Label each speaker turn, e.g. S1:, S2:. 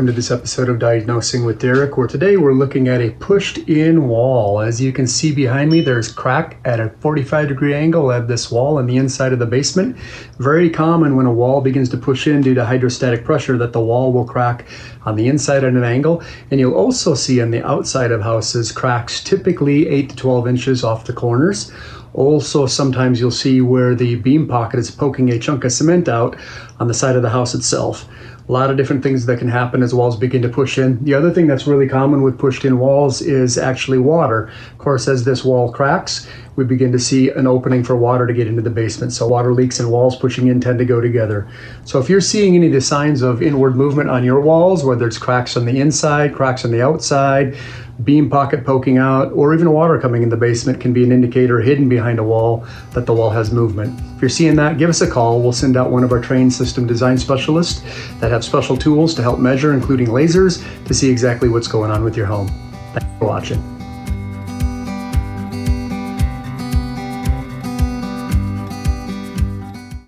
S1: welcome to this episode of Diagnosing with Derek, where today we're looking at a pushed-in wall. As you can see behind me, there's crack at a 45-degree angle at this wall on the inside of the basement. Very common when a wall begins to push in due to hydrostatic pressure that the wall will crack on the inside at an angle. And you'll also see on the outside of houses cracks typically 8 to 12 inches off the corners. Also, sometimes you'll see where the beam pocket is poking a chunk of cement out on the side of the house itself. A lot of different things that can happen as walls begin to push in. The other thing that's really common with pushed in walls is actually water. Of course, as this wall cracks, we begin to see an opening for water to get into the basement. So water leaks and walls pushing in tend to go together. So if you're seeing any of the signs of inward movement on your walls, whether it's cracks on the inside, cracks on the outside, beam pocket poking out, or even water coming in the basement, can be an indicator hidden behind a wall that the wall has movement. If you're seeing that, give us a call. We'll send out one of our trained system design specialists that have special tools to help measure, including lasers, to see exactly what's going on with your home. Thanks for watching.